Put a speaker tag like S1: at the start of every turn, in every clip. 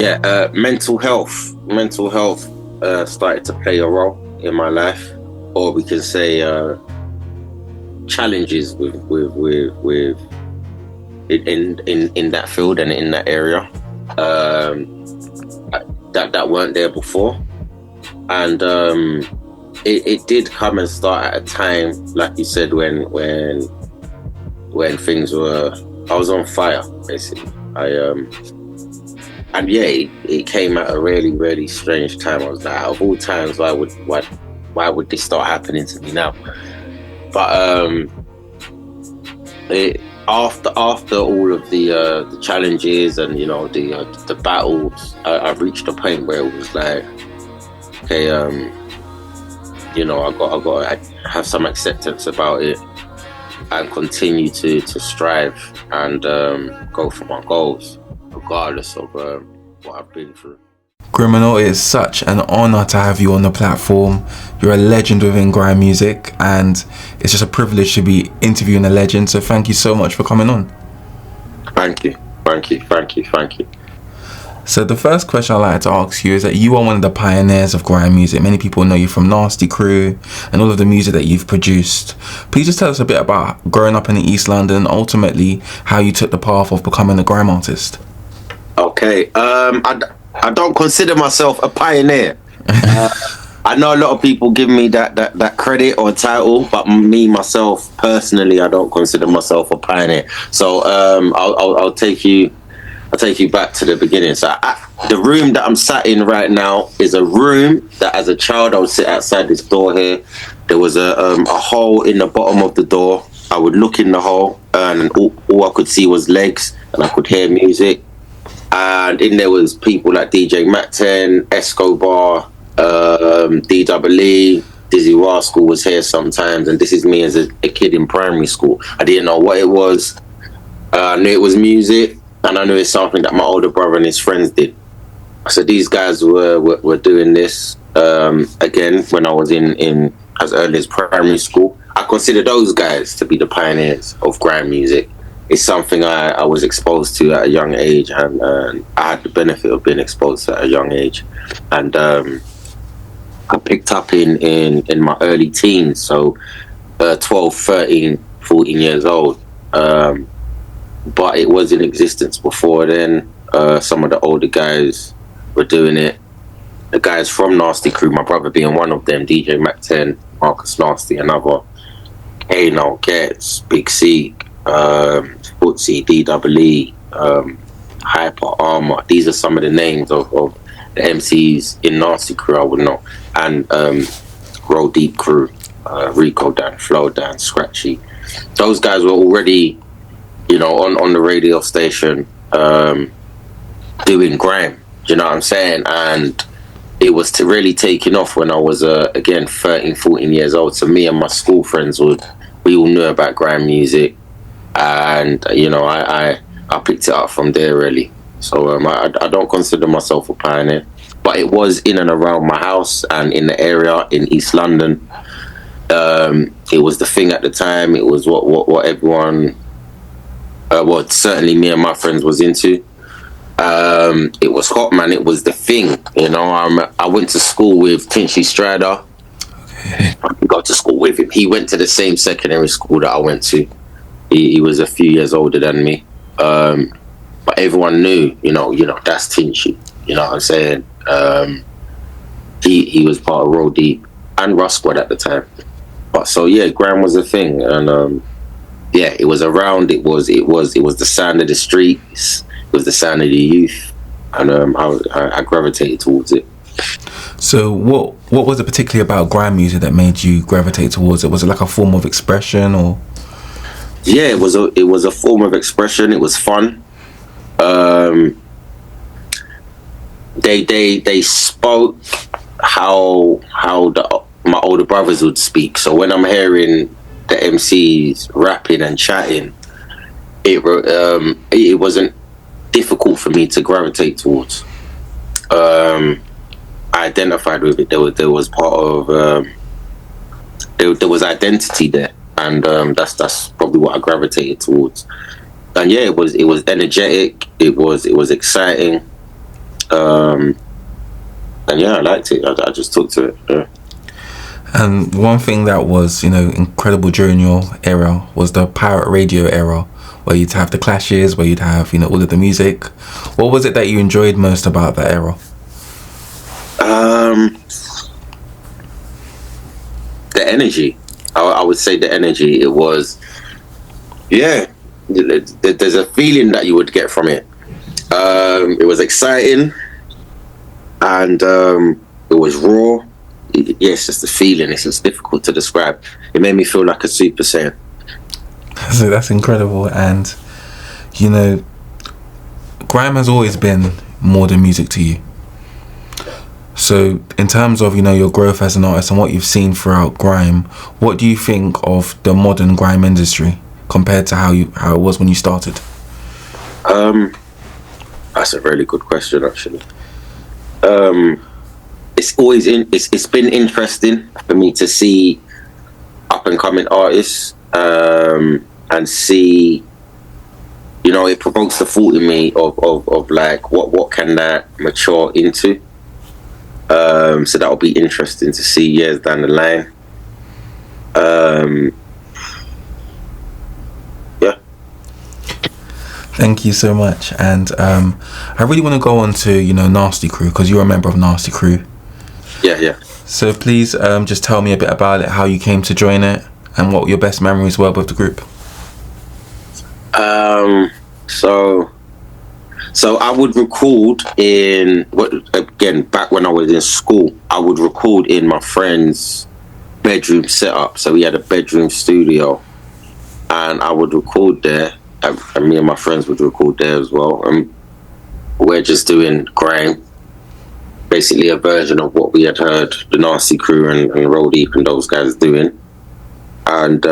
S1: Yeah, mental health started to play a role in my life, or we can say challenges with in that field and in that area that weren't there before, and it did come and start at a time, like you said, when things were, I was on fire basically. And yeah, it came at a really, really strange time. I was like, out of all times, why would this start happening to me now? But after all of the challenges and the battles, I reached a point where it was like, okay, I got to have some acceptance about it and continue to strive and go for my goals, regardless of what I've been through.
S2: GRIMINAL, it is such an honor to have you on the platform. You're a legend within grime music, and it's just a privilege to be interviewing a legend, so thank you so much for coming on.
S1: Thank you.
S2: So the first question I'd like to ask you is that you are one of the pioneers of grime music. Many people know you from N.A.S.T.Y Crew and all of the music that you've produced. Please just tell us a bit about growing up in East London and ultimately how you took the path of becoming a grime artist.
S1: Okay, I don't consider myself a pioneer. I know a lot of people give me that credit or title, but me myself personally, I don't consider myself a pioneer. So I'll take you back to the beginning. So the room that I'm sat in right now is a room that, as a child, I would sit outside this door here. There was a hole in the bottom of the door. I would look in the hole, and all I could see was legs, and I could hear music. And in there was people like DJ Mac-10, Esobar, Dizzee, Rascal was here sometimes. And this is me as a kid in primary school. I didn't know what it was. I knew it was music, and I knew it's something that my older brother and his friends did. So these guys were doing this again when I was in as early as primary school. I consider those guys to be the pioneers of grime music. It's something I was exposed to at a young age, and I had the benefit of being exposed to at a young age. And I picked up in my early teens, so 12, 13, 14 years old. But it was in existence before then. Some of the older guys were doing it. The guys from N.A.S.T.Y Crew, my brother being one of them, DJ Mac-10, Marcus Nasty, another, Kano, Gets, Big C, Footsy, DWE, Hyper, Armour. These are some of the names of the MCs in N.A.S.T.Y Crew I would know. And Roll Deep Crew, Rico Dan, Flow Dan, Scratchy. Those guys were already, on the radio station doing grime. Do you know what I'm saying? And it was really taking off when I was, again, 13, 14 years old. So me and my school friends, we all knew about grime music. And, I picked it up from there, really. So I don't consider myself a pioneer. But it was in and around my house and in the area in East London. It was the thing at the time. It was what everyone, certainly me and my friends was into. It was hot, man. It was the thing, I went to school with Tinchy, Stryder. Okay. I got to school with him. He went to the same secondary school that I went to. He was a few years older than me. But everyone knew, that's Tinchy. You know what I'm saying? He was part of Roll Deep and Rascal at the time. But so yeah, grime was a thing, and it was around. It was the sound of the streets. It was the sound of the youth, and I gravitated towards it.
S2: So what was it particularly about grime music that made you gravitate towards it? Was it like a form of expression, or?
S1: Yeah, it was a form of expression. It was fun. They spoke how my older brothers would speak. So when I'm hearing the MCs rapping and chatting, it wasn't difficult for me to gravitate towards. I identified with it. There was part of there was identity there, and that's probably what I gravitated towards. And yeah, it was energetic. It was exciting. and yeah, I liked it. I just took to it. Yeah.
S2: And one thing that was, you know, incredible during your era was the pirate radio era, where you'd have the clashes, where you'd have, you know, all of the music. What was it that you enjoyed most about that era?
S1: The energy. I would say the energy. It was, yeah. There's a feeling that you would get from it. It was exciting, and it was raw. Yes, just the feeling. It's just difficult to describe. It made me feel like a Super Saiyan.
S2: So that's incredible. And you know, grime has always been more than music to you. So in terms of, you know, your growth as an artist and what you've seen throughout grime, what do you think of the modern grime industry compared to how it was when you started?
S1: That's a really good question, actually. It's been interesting for me to see up and coming artists, and see, you know, it provokes the thought in me of like what can that mature into. So that'll be interesting to see years down the line. Yeah.
S2: Thank you so much. And I really want to go on to, you know, N.A.S.T.Y Crew, because you're a member of N.A.S.T.Y Crew.
S1: Yeah. So
S2: please just tell me a bit about it, how you came to join it, and what your best memories were with the group.
S1: So I would record back when I was in school, I would record in my friend's bedroom setup. So we had a bedroom studio, and I would record there, and me and my friends would record there as well. And we're just doing grime, basically a version of what we had heard the N.A.S.T.Y Crew and Roll Deep and those guys doing. And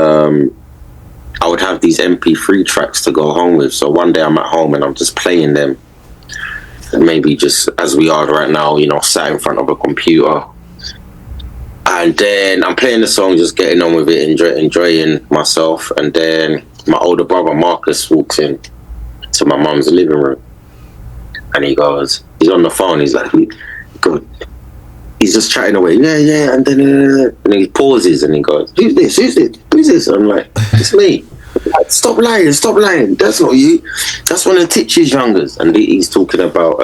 S1: I would have these MP3 tracks to go home with. So one day I'm at home and I'm just playing them, maybe just as we are right now, you know, sat in front of a computer. And then I'm playing the song, just getting on with it, enjoying myself. And then my older brother Marcus walks in to my mum's living room, and he's on the phone. He's like, good. He's just chatting away. Yeah. And then he pauses and he goes, Who's this? I'm like, it's me. Like, stop lying. That's not you. That's one of Tinchy's youngers. And he's talking about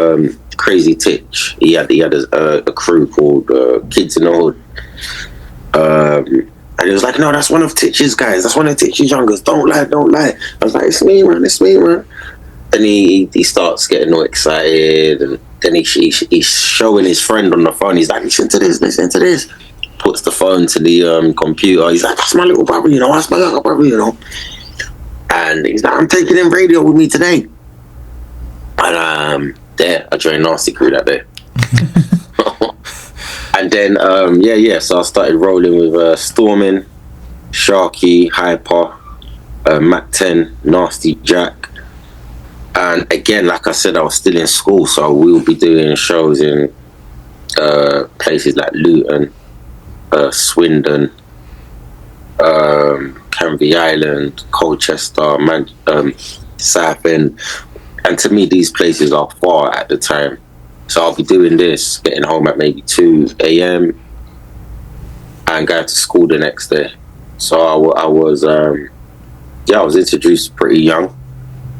S1: Crazy Titch. He had a crew called Kids in the Hood. And he was like, no, that's one of Tinchy's guys. That's one of Tinchy's youngers. Don't lie. I was like, it's me, man. And he starts getting all excited, and then he's showing his friend on the phone. He's like, listen to this. Puts the phone to the computer. He's like, that's my little brother, you know. That's my little brother, you know. And he's like, I'm taking him radio with me today. And there, I joined N.A.S.T.Y Crew that day. And then, so I started rolling with Stormin, Sharky, Hyper, Mac 10, Nasty Jack. And again, like I said, I was still in school, so we would be doing shows in places like Luton, Swindon, Canvey Island, Colchester, Southend. And to me, these places are far at the time. So I'll be doing this, getting home at maybe 2 a.m. and going to school the next day. So I was introduced pretty young.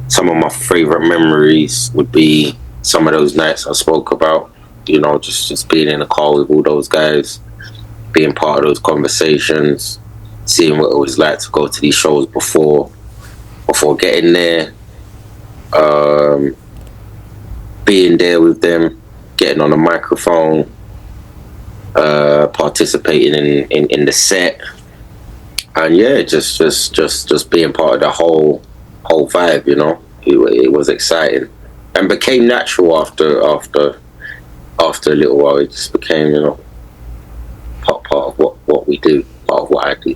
S1: Some of my favorite memories would be some of those nights I spoke about, you know, just being in a car with all those guys, being part of those conversations, seeing what it was like to go to these shows before getting there, being there with them, getting on the microphone, participating in the set, and just being part of the whole vibe, you know. It was exciting and became natural after a little while. It just became, you know, part of what we do, part of what I do.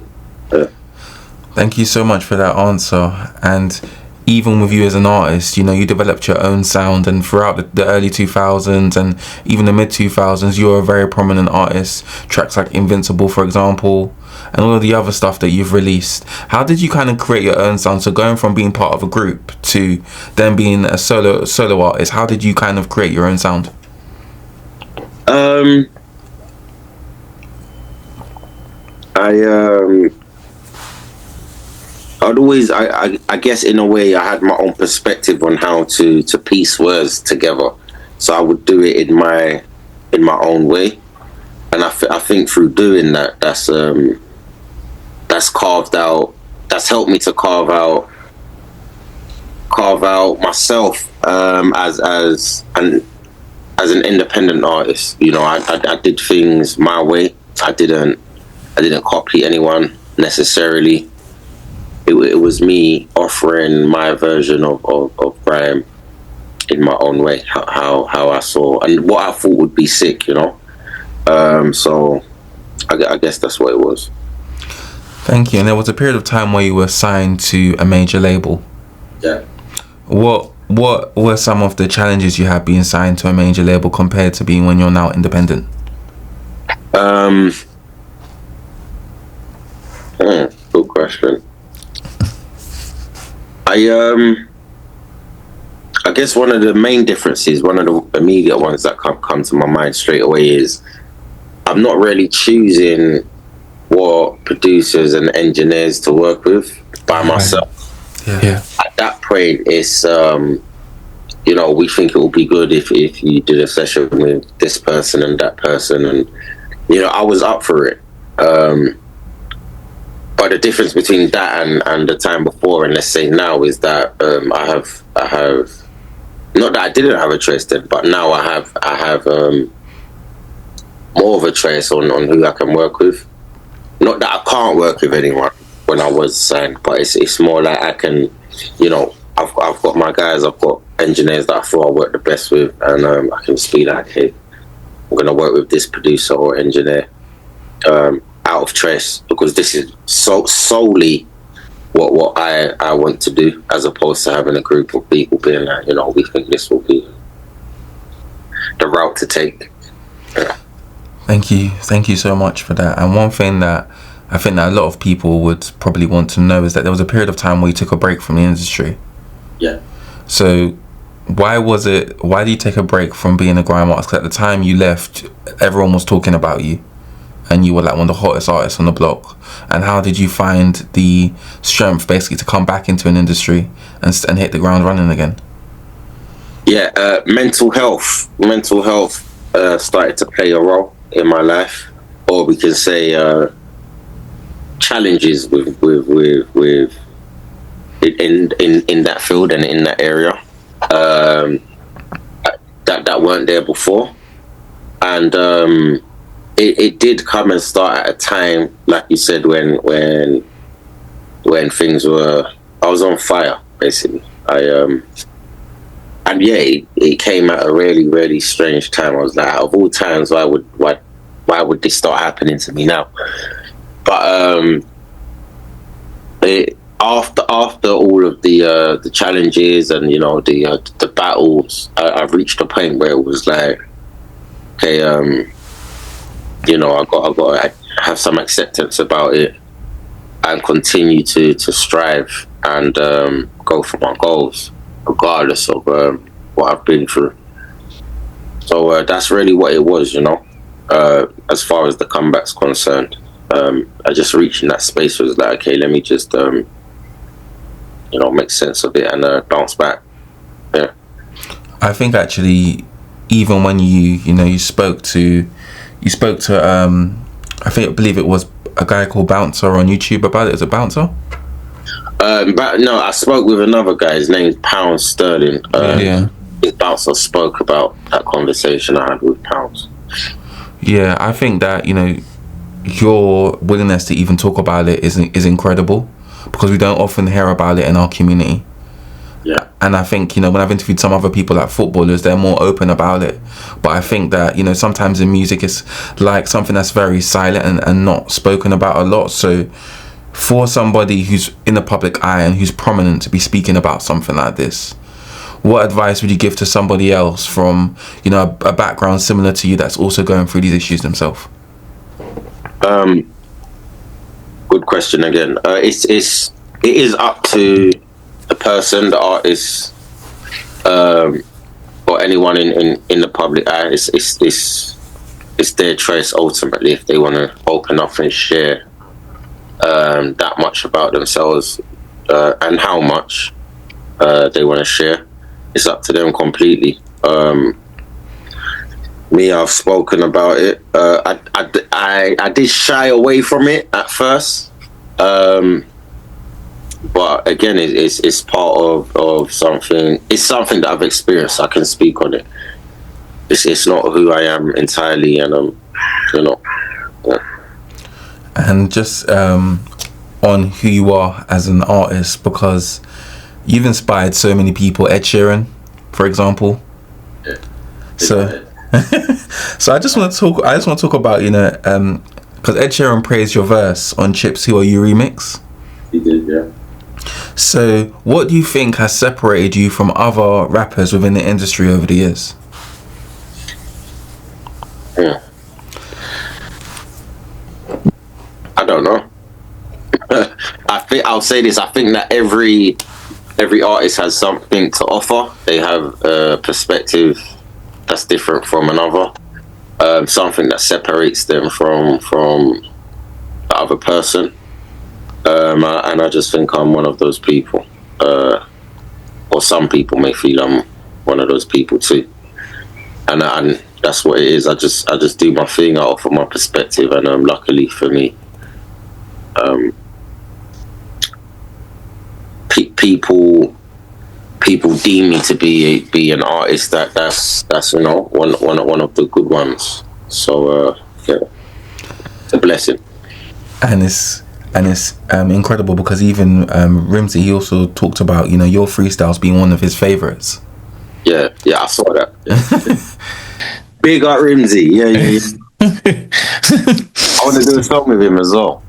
S2: Thank you so much for that answer. And even with you as an artist, you know, you developed your own sound, and throughout the early 2000s and even the mid 2000s, you were a very prominent artist. Tracks like Invincible, for example, and all of the other stuff that you've released. How did you kind of create your own sound? So going from being part of a group to then being a solo artist, how did you kind of create your own sound?
S1: Um, I I'd always, I guess, in a way, I had my own perspective on how to piece words together. So I would do it in my own way, and I think through doing that, that's carved out, that's helped me to carve out myself as an independent artist. You know, I did things my way. I didn't copy anyone necessarily. It was me offering my version of grime in my own way, how I saw and what I thought would be sick, you know. So I guess that's what it was.
S2: Thank you. And there was a period of time where you were signed to a major label.
S1: Yeah.
S2: What were some of the challenges you had being signed to a major label compared to being when you're now independent?
S1: Good question. I guess one of the main differences, one of the immediate ones that come to my mind straight away is I'm not really choosing what producers and engineers to work with by myself.
S2: Yeah.
S1: At that point, it's you know, we think it will be good if you did a session with this person and that person, and you know, I was up for it. But the difference between that and the time before, and let's say now, is that I have not that I didn't have a choice then, but now I have more of a choice on who I can work with. Not that I can't work with anyone when I was signed, but it's more like I can, you know, I've got my guys, I've got engineers that I feel I work the best with, and I can just be like, hey, I'm gonna work with this producer or engineer. Out of choice, because this is solely what I want to do, as opposed to having a group of people being like, you know, we think this will be the route to take. Yeah.
S2: Thank you so much for that. And one thing that I think that a lot of people would probably want to know is that there was a period of time where you took a break from the industry.
S1: Yeah.
S2: So why did you take a break from being a grime artist? 'Cause at the time you left, everyone was talking about you, and you were like one of the hottest artists on the block. And how did you find the strength basically to come back into an industry and hit the ground running again?
S1: Yeah, mental health started to play a role in my life, or we can say challenges with in that field and in that area that weren't there before, and it did come and start at a time, like you said, when things were, I was on fire basically. And yeah, it came at a really, really strange time. I was like, out of all times, why would this start happening to me now? But after all of the challenges and, you know, the battles, I've reached a point where it was like, okay, you know, I got to have some acceptance about it and continue to strive and go for my goals, regardless of what I've been through. So that's really what it was, you know. As far as the comeback's concerned, I just reached in that space where it was like, okay, let me just you know, make sense of it and bounce back. Yeah.
S2: I think actually, even when you spoke to I believe it was a guy called Bouncer on YouTube about it. Is it Bouncer?
S1: But no, I spoke with another guy. His name's Pounds Sterling.
S2: Yeah.
S1: Bouncer spoke about that conversation I had with Pounds.
S2: Yeah, I think that, you know, your willingness to even talk about it is incredible, because we don't often hear about it in our community.
S1: Yeah.
S2: And I think, you know, when I've interviewed some other people like footballers, they're more open about it. But I think that, you know, sometimes in music it's like something that's very silent and not spoken about a lot. So for somebody who's in the public eye and who's prominent to be speaking about something like this, what advice would you give to somebody else from, you know, a background similar to you that's also going through these issues themselves?
S1: Good question again. It is up to the person, the artist, or anyone in the public eye. It's it's their choice ultimately if they want to open up and share that much about themselves and how much they want to share. It's up to them completely. Me, I've spoken about it. I did shy away from it at first, but again, it's part of something. It's something that I've experienced. I can speak on it. It's not who I am entirely, and you know. Yeah.
S2: And just on who you are as an artist, because you've inspired so many people. Ed Sheeran, for example.
S1: Yeah.
S2: So. So I just want to talk about, you know, because Ed Sheeran praised your verse on Chips Who Are You remix.
S1: He did, yeah.
S2: So what do you think has separated you from other rappers within the industry over the years?
S1: Yeah. I don't know. I'll say this. I think that every artist has something to offer. They have a perspective that's different from another, something that separates them from the other person, and I just think I'm one of those people, or some people may feel I'm one of those people too, and that's what it is. I just do my thing. I offer my perspective, and luckily for me, people deem me to be an artist that's you know one of the good ones. So yeah, it's a blessing.
S2: And it's incredible because even Rimzee, he also talked about, you know, your freestyles being one of his favorites.
S1: Yeah, I saw that. Yeah. Big up Rimzee. Yeah. I want to do a song with him as well.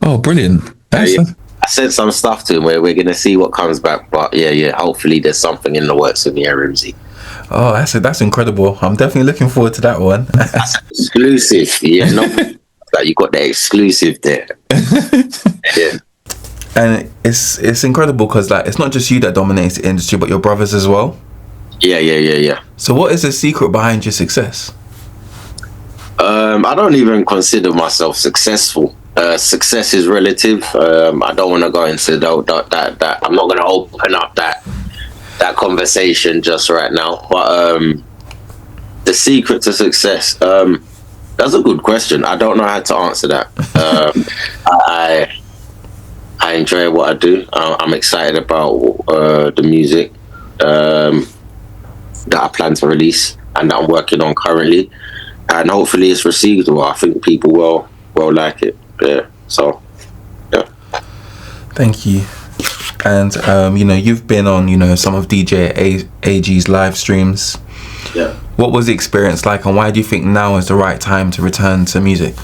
S2: Oh, brilliant!
S1: Yeah. I said some stuff to him where we're gonna see what comes back, but yeah. Hopefully, there's something in the works with me and Rimzee.
S2: Oh, that's incredible! I'm definitely looking forward to that one.
S1: That's exclusive, yeah. No, that you got the exclusive there. Yeah,
S2: and it's incredible because like it's not just you that dominates the industry, but your brothers as well.
S1: Yeah.
S2: So, what is the secret behind your success?
S1: I don't even consider myself successful. Success is relative. I don't want to go into that. I'm not going to open up that conversation just right now. But the secret to success, that's a good question. I don't know how to answer that. I enjoy what I do. I'm excited about the music that I plan to release and that I'm working on currently, and hopefully it's received well. I think people will like it. Yeah, so yeah.
S2: Thank you. And you know, you've been on, you know, some of DJ AG's live streams.
S1: Yeah.
S2: What was the experience like, and why do you think now is the right time to return to music?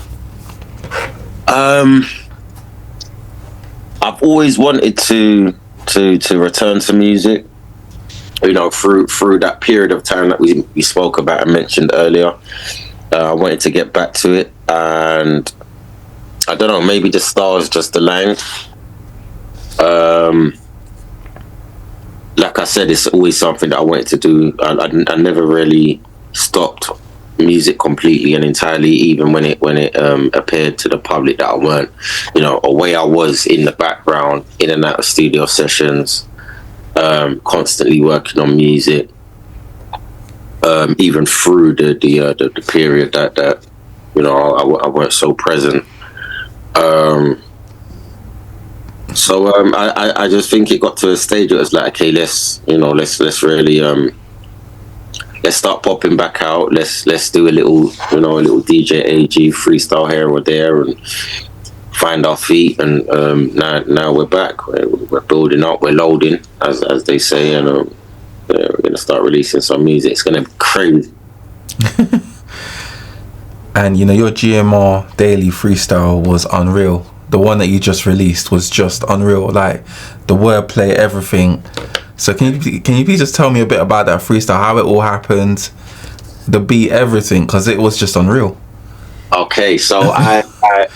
S1: I've always wanted to return to music. You know, through that period of time that we spoke about and mentioned earlier, I wanted to get back to it, and I don't know, maybe the stars just aligned. Like I said, it's always something that I wanted to do. I never really stopped music completely and entirely, even when it appeared to the public that I weren't, you know, away. I was in the background, in and out of studio sessions, constantly working on music, even through the period that you know I weren't so present. So I just think it got to a stage where it was like, okay, let's really let's start popping back out. Let's do a little DJ AG freestyle here or there and find our feet. And now we're back. We're building up. We're loading, as they say, and we're gonna start releasing some music. It's gonna be crazy.
S2: And you know, your GMR daily freestyle was unreal. The one that you just released was just unreal. Like the wordplay, everything. So can you please just tell me a bit about that freestyle, how it all happened, the beat, everything, because it was just unreal.
S1: Okay, so I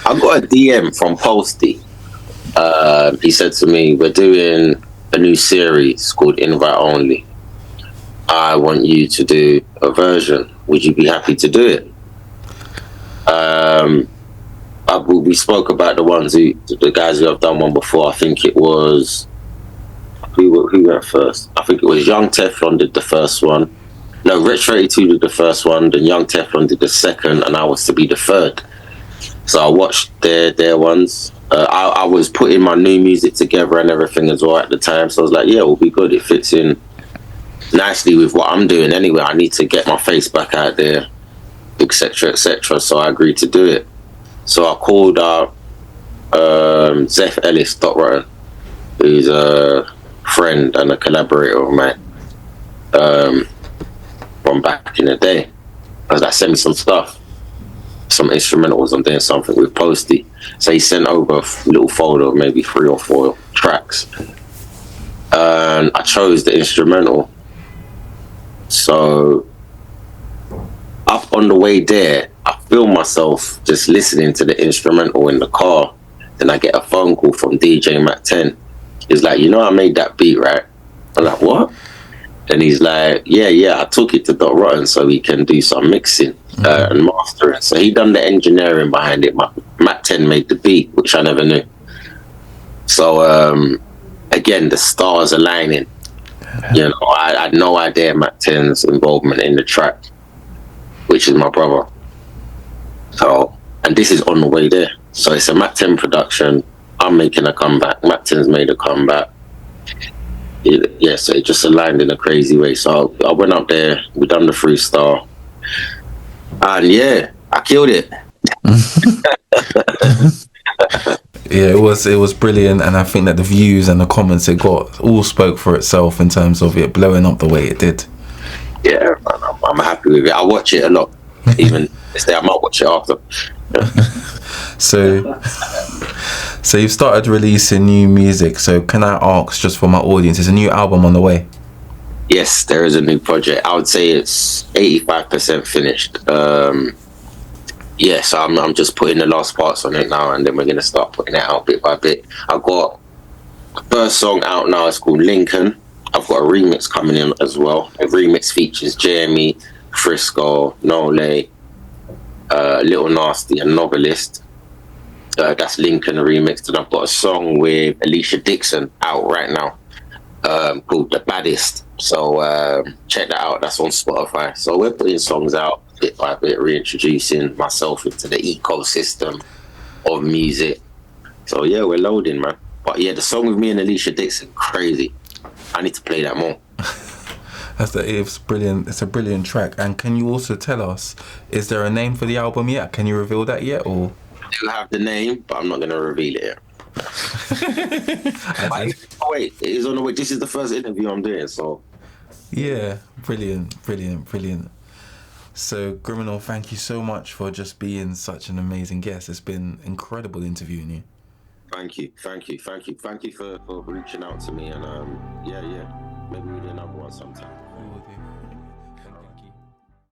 S1: got a DM from Posty. He said to me, we're doing a new series called Invite Only. I want you to do a version. Would you be happy to do it? We spoke about the guys who have done one before. I think it was who went first. I think it was Young Teflon did the first one. No, Retro 82 did the first one. Then Young Teflon did the second, and I was to be the third. So I watched their ones. I was putting my new music together and everything as well at the time. So I was like, yeah, we'll be good. It fits in nicely with what I'm doing anyway. I need to get my face back out there, etc., etc. So I agreed to do it. So I called up Zeph Ellis Dot Rotten, who's a friend and a collaborator of mine from back in the day. I was like, send me some stuff, some instrumentals. I'm doing something with Posty. So he sent over a little folder of maybe 3 or 4 tracks. And I chose the instrumental. So up on the way there, I feel myself just listening to the instrumental in the car. Then I get a phone call from DJ Mac 10. He's like, you know, I made that beat, right? I'm like, what? And he's like, yeah, I took it to Dot Rotten so he can do some mixing and mastering. So he done the engineering behind it. Mac 10 made the beat, which I never knew. So again, the stars aligning. You know, I had no idea Mac 10's involvement in the track, which is my brother. So, and this is on the way there. So it's a Mac 10 production. I'm making a comeback. Mac 10's made a comeback. Yeah, so it just aligned in a crazy way. So I went up there, we done the freestyle, and yeah, I killed it.
S2: Yeah, it was brilliant, and I think that the views and the comments it got all spoke for itself in terms of it blowing up the way it did.
S1: Yeah, I'm happy with it. I watch it a lot. Even this day, I might watch it after.
S2: So you've started releasing new music. So can I ask, just for my audience, is a new album on the way?
S1: Yes, there is a new project. I would say it's 85% finished. Yeah, so I'm just putting the last parts on it now, and then we're gonna start putting it out bit by bit. I've got the first song out now. It's called Lincoln. I've got a remix coming in as well. The remix features Jeremy, Frisco, N.A.S.T.Y, Little Nasty, and Novelist. That's Lincoln remixed, and I've got a song with Alesha Dixon out right now called The Baddest. So check that out. That's on Spotify. So we're putting songs out bit by bit, reintroducing myself into the ecosystem of music. So yeah, we're loading, man. But yeah, the song with me and Alesha Dixon, crazy. I need to play that more.
S2: It's brilliant. It's a brilliant track. And can you also tell us, is there a name for the album yet? Can you reveal that yet, or?
S1: I do have the name, but I'm not going to reveal it yet. Wait, it is on the way. This is the first interview I'm doing, so.
S2: Yeah, brilliant. So, GRMNL, thank you so much for just being such an amazing guest. It's been incredible interviewing you.
S1: Thank you for reaching out to me, and yeah, maybe we'll do another one sometime.
S2: We will do.